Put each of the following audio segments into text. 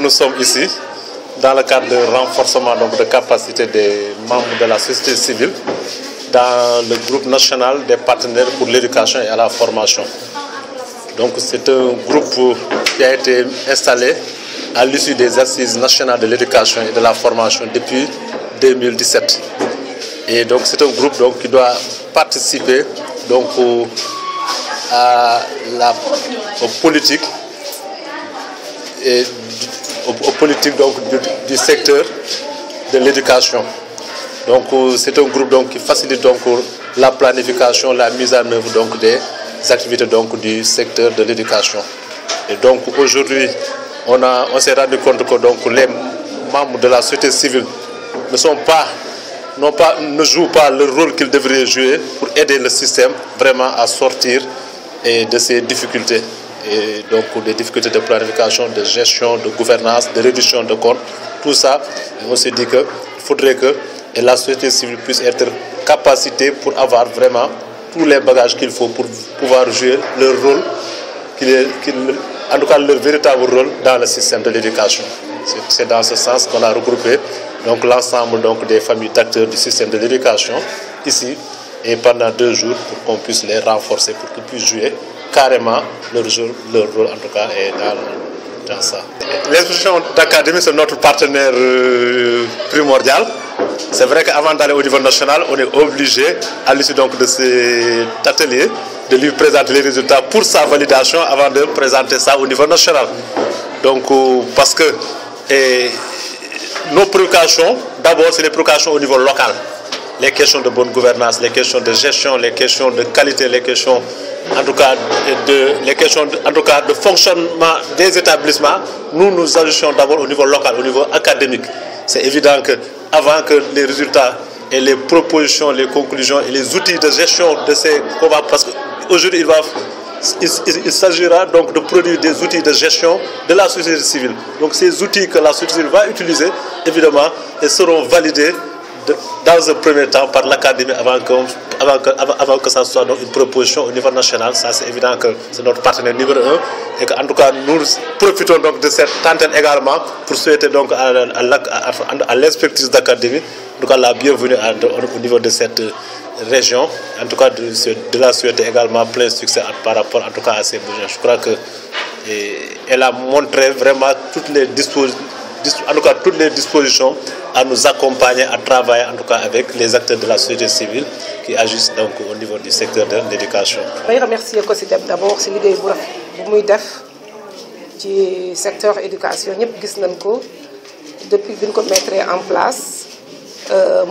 nous sommes ici dans le cadre de renforcement de capacité des membres de la société civile dans le groupe national des partenaires pour l'éducation et la formation. Donc c'est un groupe qui a été installé à l'issue des assises nationales de l'éducation et de la formation depuis 2017. Et donc c'est un groupe qui doit participer aux politiques et aux politiques du secteur de l'éducation. Donc c'est un groupe qui facilite la planification, la mise en œuvre des activités du secteur de l'éducation. Et donc aujourd'hui, on s'est rendu compte que les membres de la société civile ne jouent pas le rôle qu'ils devraient jouer pour aider le système vraiment à sortir de ces difficultés. Et donc des difficultés de planification, de gestion, de gouvernance, de réduction de comptes, tout ça, on s'est dit qu'il faudrait que la société civile puisse être capacitée pour avoir vraiment tous les bagages qu'il faut pour pouvoir jouer leur rôle, en tout cas leur véritable rôle dans le système de l'éducation. C'est dans ce sens qu'on a regroupé l'ensemble des familles d'acteurs du système de l'éducation ici et pendant 2 jours pour qu'on puisse les renforcer, pour qu'ils puissent jouer carrément leur rôle en tout cas et dans ça. L'institution d'académie, c'est notre partenaire primordial. C'est vrai qu'avant d'aller au niveau national, on est obligé, à l'issue de cet atelier, de lui présenter les résultats pour sa validation avant de présenter ça au niveau national. Donc, parce que nos préoccupations, d'abord, c'est les préoccupations au niveau local. Les questions de bonne gouvernance, les questions de gestion, les questions de qualité, les questions de fonctionnement des établissements. Nous agissons d'abord au niveau local, au niveau académique. C'est évident qu'avant que les résultats et les propositions, les conclusions et les outils de gestion de ces combats, parce qu'aujourd'hui il s'agira de produire des outils de gestion de la société civile. Donc ces outils que la société civile va utiliser, évidemment, ils seront validés dans un premier temps par l'académie avant que ça soit une proposition au niveau national. Ça, c'est évident que c'est notre partenaire numéro 1 et qu'en tout cas nous profitons de cette antenne également pour souhaiter à l'expertise d'académie en tout cas la bienvenue au niveau de cette région, en tout cas de la souhaiter également plein succès par rapport en tout cas à ses besoins. Je crois qu'elle a montré vraiment toutes les dispositions à nous accompagner, à travailler en tout cas avec les acteurs de la société civile qui agissent au niveau du secteur de l'éducation. Je remercie COSYDEP d'abord c'est l'idée bu muy def ci secteur éducation ñëpp gis nañ ko depuis bi ñu ko mettre en place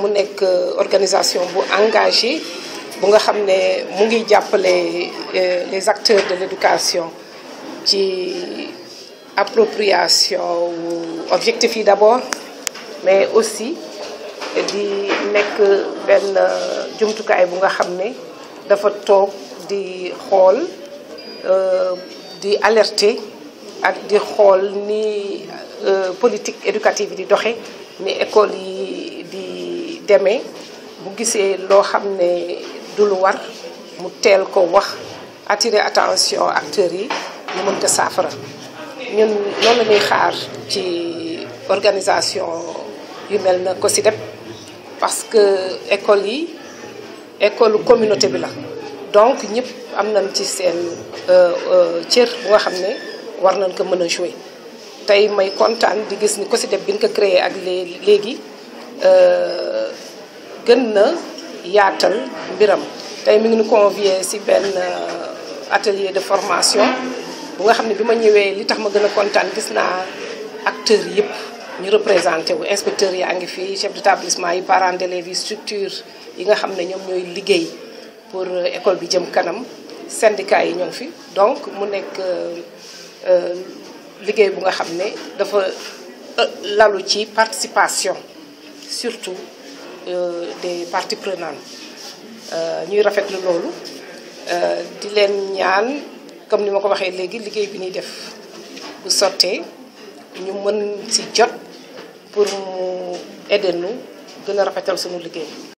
mu nekk organisation bu engagée bu nga xam ne mu ngi jàppale les acteurs de l'éducation ci appropriation objectif yi d'abord mais aussi di nekk benn jumtukaay bu nga xam ne dafa toog di xool di alerter ak di xool ni politique éducative yi di doxe ni école yi di demee bu gisee loo xam ne du lu war mu teel ko wax attirer attention acteurs yi ñu mën ko saafara ñun noonu la ñuy xaar ci organisation yu mel na COSYDEP parce que école communauté bi la donc ñëpp am nañ ci seen cër bu nga xam ne war nañ ko mën a jouer tey may kontaan di gis ni COSYDEP bi ñu ko créé ak léegi gën na yaatal mbiram tey mi ngi ñu convier ci benn atelier de formation bu nga xam ne bi ma ñëwee li tax ma gën a kontaan gis naa acteurs yëpp ñu représenté wu inspecteurs yaa ngi fii chef d'établissement yi parents d'élèves yi structure yi nga xam ne ñoom ñooy liggéey pour école bi jëm kanam syndicats yi ñoo ngi fi donc mu nekk liggéey bu nga xam ne dafa lalu ci participation surtout des parties prenantes ñuy rafetlu loolu di leen ñaan comme ni ma ko waxee léegi liggéey bi ñuy def bu sottee ñu mën ci jot pour mu aider nu gën a rafetal sunu liggéey